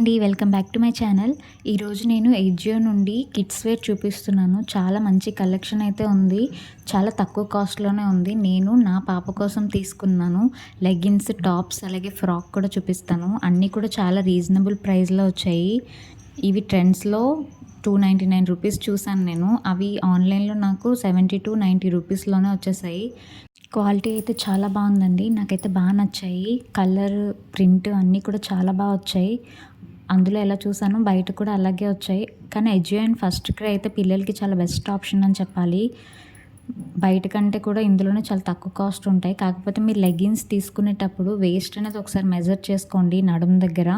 అండి. Welcome back to my channel. ఈరోజు నేను ఎజియో నుండి కిడ్స్ వేర్ చూపిస్తున్నాను. చాలా మంచి కలెక్షన్ అయితే ఉంది. చాలా తక్కువ కాస్ట్‌లోనే ఉంది. నేను నా పాప కోసం తీసుకున్నాను. లెగ్గిన్స్, టాప్స్ అలాగే ఫ్రాక్ కూడా చూపిస్తాను. అన్నీ కూడా చాలా రీజనబుల్ ప్రైస్‌లో వచ్చాయి. ఇవి ట్రెండ్స్‌లో రూ. 299 చూసాను నేను. అవి ఆన్‌లైన్‌లో నాకు 70-90 రూపీస్‌లోనే వచ్చేసాయి. క్వాలిటీ అయితే చాలా బాగుందండి. నాకైతే బాగా నచ్చాయి. కలర్, ప్రింట్ అన్నీ కూడా చాలా బాగా వచ్చాయి. అందులో ఎలా చూసానో బయట కూడా అలాగే వచ్చాయి. కానీ ఎజియో అండ్ ఫస్ట్ క్రై అయితే పిల్లలకి చాలా బెస్ట్ ఆప్షన్ అని చెప్పాలి. బయట కంటే కూడా ఇందులోనే చాలా తక్కువ కాస్ట్ ఉంటాయి. కాకపోతే మీరు లెగ్గిన్స్ తీసుకునేటప్పుడు వేస్ట్ అనేది ఒకసారి మెజర్ చేసుకోండి నడుము దగ్గర.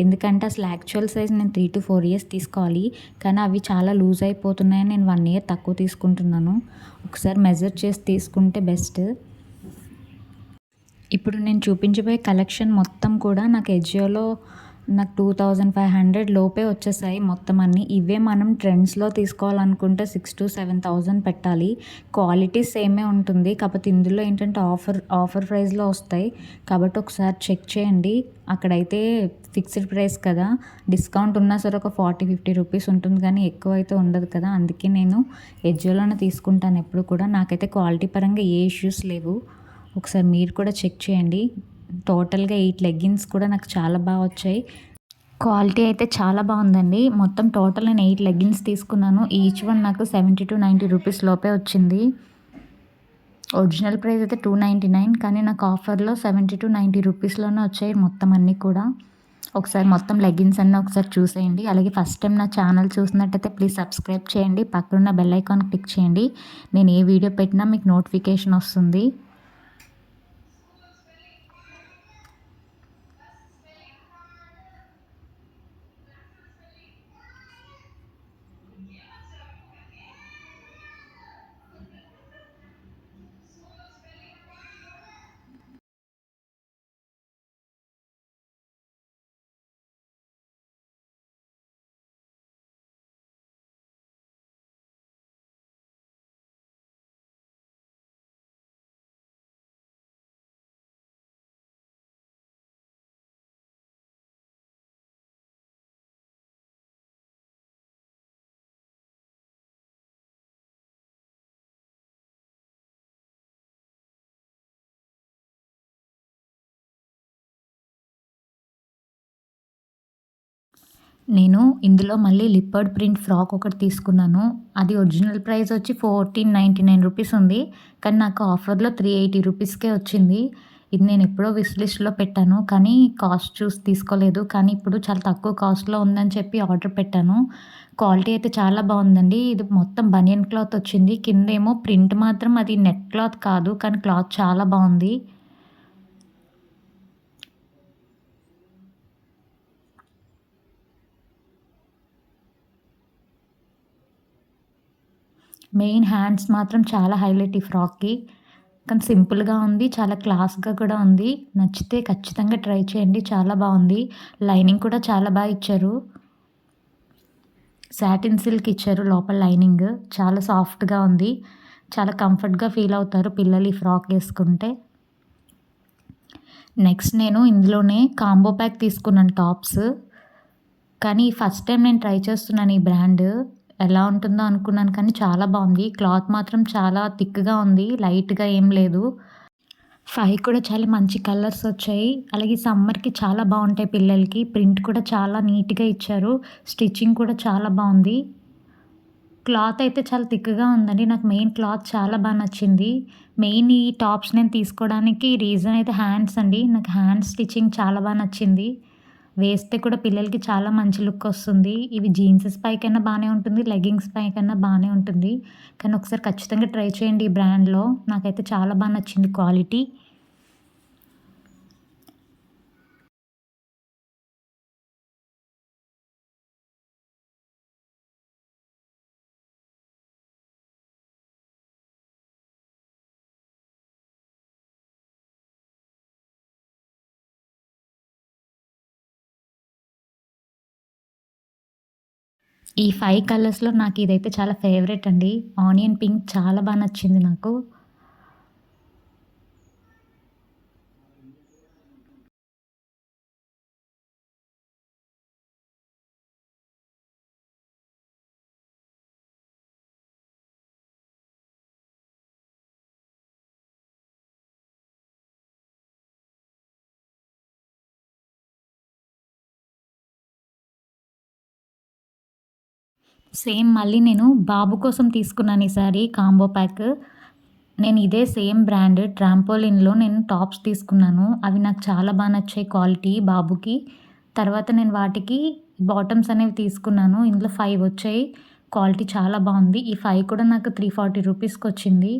ఎందుకంటే అసలు యాక్చువల్ సైజ్ నేను 3-4 ఇయర్స్ తీసుకోవాలి. కానీ అవి చాలా లూజ్ అయిపోతున్నాయని నేను 1 ఇయర్ తక్కువ తీసుకుంటున్నాను. ఒకసారి మెజర్ చేసి తీసుకుంటే బెస్ట్. ఇప్పుడు నేను చూపించబోయే కలెక్షన్ మొత్తం కూడా నాకు ఎజియోలో 2500 లోపే వచ్చేసాయి మొత్తం అన్నీ. ఇవే మనం ట్రెండ్స్‌లో తీసుకోవాలనుకుంటే 6,000-7,000 పెట్టాలి. క్వాలిటీ సేమే ఉంటుంది. కాకపోతే ఇందులో ఏంటంటే ఆఫర్ ప్రైస్‌లో వస్తాయి. కాబట్టి ఒకసారి చెక్ చేయండి. అక్కడైతే ఫిక్స్డ్ ప్రైస్ కదా! డిస్కౌంట్ ఉన్నా సరే ఒక 40-50 రూపీస్ ఉంటుంది కానీ ఎక్కువైతే ఉండదు కదా! అందుకే నేను ఎజియోలోనే తీసుకుంటాను ఎప్పుడు కూడా. నాకైతే క్వాలిటీ పరంగా ఏ ఇష్యూస్ లేవు. ఒకసారి మీరు కూడా చెక్ చేయండి. టోటల్‌గా 8 లెగ్గిన్స్ కూడా నాకు చాలా బాగా వచ్చాయి. క్వాలిటీ అయితే చాలా బాగుందండి. మొత్తం టోటల్ నేను 8 లెగ్గిన్స్ తీసుకున్నాను. ఈచ్ వన్ నాకు 70-90 రూపీస్ లోపే వచ్చింది. ఒరిజినల్ ప్రైస్ అయితే 299 కానీ నాకు ఆఫర్‌లో 70-90 రూపీస్‌లోనే వచ్చాయి మొత్తం అన్నీ కూడా. ఒకసారి మొత్తం లెగ్గిన్స్ అన్నీ ఒకసారి చూసేయండి. అలాగే ఫస్ట్ టైం నా ఛానల్ చూసినట్టయితే ప్లీజ్ సబ్స్క్రైబ్ చేయండి. పక్కనున్న బెల్ ఐకాన్ క్లిక్ చేయండి. నేను ఏ వీడియో పెట్టినా మీకు నోటిఫికేషన్ వస్తుంది. నేను ఇందులో మళ్ళీ లిపర్డ్ ప్రింట్ ఫ్రాక్ ఒకటి తీసుకున్నాను. అది ఒరిజినల్ ప్రైస్ వచ్చి 1499 రూపీస్ ఉంది. కానీ నాకు ఆఫర్‌లో 380 రూపీస్‌కే వచ్చింది. ఇది నేను ఎప్పుడో విష్ లిస్ట్‌లో పెట్టాను. కానీ కాస్ట్ చూసి తీసుకోలేదు. కానీ ఇప్పుడు చాలా తక్కువ కాస్ట్‌లో ఉందని చెప్పి ఆర్డర్ పెట్టాను. క్వాలిటీ అయితే చాలా బాగుందండి. ఇది మొత్తం బనియన్ క్లాత్ వచ్చింది. కిందేమో ప్రింట్ మాత్రం అది నెట్ క్లాత్ కాదు. కానీ క్లాత్ చాలా బాగుంది. మెయిన్ హ్యాండ్స్ మాత్రం చాలా హైలైట్ ఈ ఫ్రాక్‌కి. కానీ సింపుల్‌గా ఉంది. చాలా క్లాస్‌గా కూడా ఉంది. నచ్చితే ఖచ్చితంగా ట్రై చేయండి. చాలా బావుంది. లైనింగ్ కూడా చాలా ఇచ్చారు. సాటిన్ సిల్క్ ఇచ్చారు లోపల లైనింగ్. చాలా సాఫ్ట్‌గా ఉంది. చాలా కంఫర్ట్‌గా ఫీల్ అవుతారు పిల్లలు ఈ ఫ్రాక్ ఏసుకుంటే. నెక్స్ట్ నేను ఇందులోనే కాంబో ప్యాక్ తీసుకున్నాను టాప్స్. కానీ ఫస్ట్ టైమ్ నేను ట్రై చేస్తున్నాను ఈ బ్రాండ్. ఎలా ఉంటుందో అనుకున్నాను కానీ చాలా బావుంది. క్లాత్ మాత్రం చాలా థిక్‌గా ఉంది. లైట్‌గా ఏం లేదు. 5 కూడా చాలా మంచి కలర్స్ వచ్చాయి. అలాగే సమ్మర్‌కి చాలా బావుంటాయి పిల్లలకి. ప్రింట్ కూడా చాలా నీట్‌గా ఇచ్చారు. స్టిచ్చింగ్ కూడా చాలా బావుంది. క్లాత్ అయితే చాలా థిక్‌గా ఉందండి. నాకు మెయిన్ క్లాత్ చాలా నచ్చింది. మెయిన్ ఈ టాప్స్ నేను తీసుకోవడానికి రీజన్ అయితే హ్యాండ్స్ అండి. నాకు హ్యాండ్స్ స్టిచ్చింగ్ చాలా నచ్చింది. వేస్తే కూడా పిల్లలకి చాలా మంచి లుక్ వస్తుంది. ఇవి జీన్సెస్ పైకైనా బానే ఉంటుంది. లెగ్గింగ్స్ పైకన్నా బానే ఉంటుంది. కానీ ఒకసారి ఖచ్చితంగా ట్రై చేయండి ఈ బ్రాండ్‌లో. నాకైతే చాలా నచ్చింది క్వాలిటీ. ఈ 5 కలర్స్‌లో నాకిదైతే చాలా ఫేవరెట్ అండి. ఆనియన్ పింక్ చాలా నచ్చింది నాకు. సేమ్ మళ్ళీ నేను బాబు కోసం తీసుకున్నాను ఈసారి కాంబో ప్యాక్. నేను ఇదే సేమ్ బ్రాండ్ ట్రాంపోలిన్‌లో నేను టాప్స్ తీసుకున్నాను. అవి నాకు చాలా నచ్చాయి క్వాలిటీ బాబుకి. తర్వాత నేను వాటికి బాటమ్స్ అనేవి తీసుకున్నాను. ఇందులో 5 వచ్చాయి. క్వాలిటీ చాలా బావుంది. ఈ 5 కూడా నాకు 340 రూపీస్‌కొచ్చింది.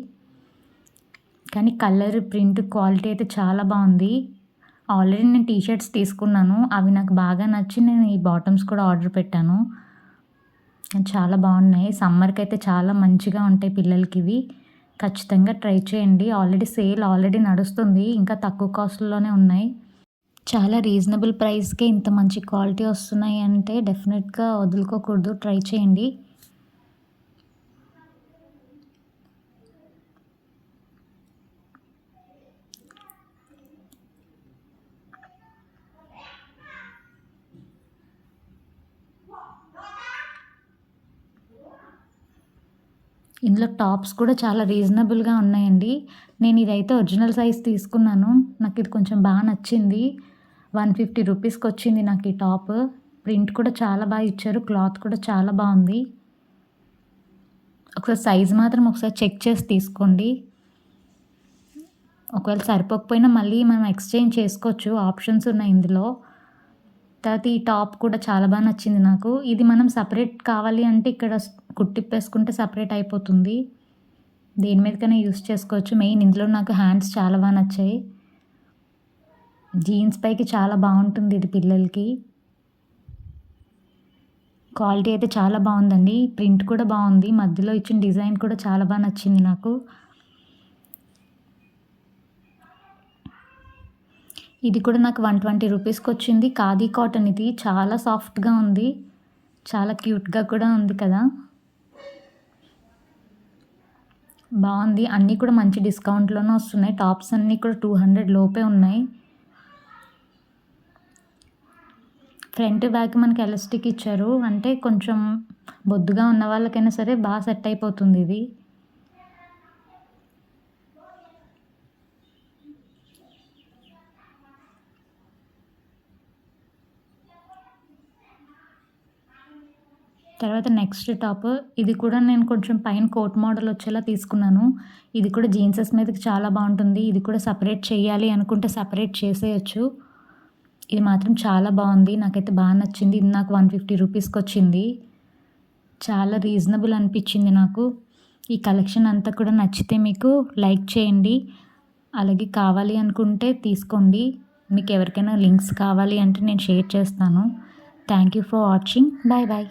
కానీ కలర్, ప్రింట్, క్వాలిటీ అయితే చాలా బావుంది. ఆల్రెడీ నేను టీ షర్ట్స్ తీసుకున్నాను. అవి నాకు బాగా నచ్చి నేను ఈ బాటమ్స్ కూడా ఆర్డర్ పెట్టాను. చాలా బావున్నాయి. సమ్మర్‌కైతే చాలా మంచిగా ఉంటాయి పిల్లలకివి. ఖచ్చితంగా ట్రై చేయండి. ఆల్రెడీ నడుస్తుంది. ఇంకా తక్కువ కాస్ట్‌లోనే ఉన్నాయి. చాలా రీజనబుల్ ప్రైస్‌కే ఇంత మంచి క్వాలిటీ వస్తున్నాయి అంటే డెఫినిట్‌గా వదులుకోకూడదు. ట్రై చేయండి. ఇందులో టాప్స్ కూడా చాలా రీజనబుల్‌గా ఉన్నాయండి. నేను ఇదైతే ఒరిజినల్ సైజ్ తీసుకున్నాను. నాకిది కొంచెం నచ్చింది. 150 రూపీస్‌కొచ్చింది నాకు ఈ టాప్. ప్రింట్ కూడా చాలా ఇచ్చారు. క్లాత్ కూడా చాలా బావుంది. ఒకసారి సైజ్ మాత్రం ఒకసారి చెక్ చేసి తీసుకోండి. ఒకవేళ సరిపోకపోయినా మళ్ళీ మనం ఎక్స్‌చేంజ్ చేసుకోవచ్చు. ఆప్షన్స్ ఉన్నాయి ఇందులో. తర్వాత ఈ టాప్ కూడా చాలా నచ్చింది నాకు. ఇది మనం సెపరేట్ కావాలి అంటే ఇక్కడ కుట్టిప్పేసుకుంటే సెపరేట్ అయిపోతుంది. దేని మీదకైనా యూజ్ చేసుకోవచ్చు. మెయిన్ ఇందులో నాకు హ్యాండ్స్ చాలా నచ్చాయి. జీన్స్ పైకి చాలా బావుంటుంది ఇది పిల్లలకి. క్వాలిటీ అయితే చాలా బావుందండి. ప్రింట్ కూడా బావుంది. మధ్యలో ఇచ్చిన డిజైన్ కూడా చాలా నచ్చింది నాకు. ఇది కూడా నాకు 120 రూపీస్‌కొచ్చింది. ఖాదీ కాటన్ ఇది. చాలా సాఫ్ట్‌గా ఉంది. చాలా క్యూట్‌గా కూడా ఉంది కదా! బావుంది. అన్నీ కూడా మంచి డిస్కౌంట్‌లోనే వస్తున్నాయి. టాప్స్ అన్నీ కూడా 200 లోపే ఉన్నాయి. ఫ్రంట్, బ్యాక్ మనకి ఎలాస్టిక్ ఇచ్చారు. అంటే కొంచెం బొద్దుగా ఉన్న వాళ్ళకైనా సరే సెట్ అయిపోతుంది ఇది. తర్వాత నెక్స్ట్ టాప్ ఇది కూడా నేను కొంచెం పైన కోట్ మోడల్ వచ్చేలా తీసుకున్నాను. ఇది కూడా జీన్సెస్ మీదకి చాలా బావుంటుంది. ఇది కూడా సెపరేట్ చేయాలి అనుకుంటే సెపరేట్ చేసేయొచ్చు. ఇది మాత్రం చాలా బావుంది. నాకైతే నచ్చింది. ఇది నాకు 150 రూపీస్‌కొచ్చింది. చాలా రీజనబుల్ అనిపించింది నాకు. ఈ కలెక్షన్ అంతా కూడా నచ్చితే మీకు లైక్ చేయండి. అలాగే కావాలి అనుకుంటే తీసుకోండి. మీకు ఎవరికైనా లింక్స్ కావాలి అంటే నేను షేర్ చేస్తాను. Thank you for watching. Bye bye.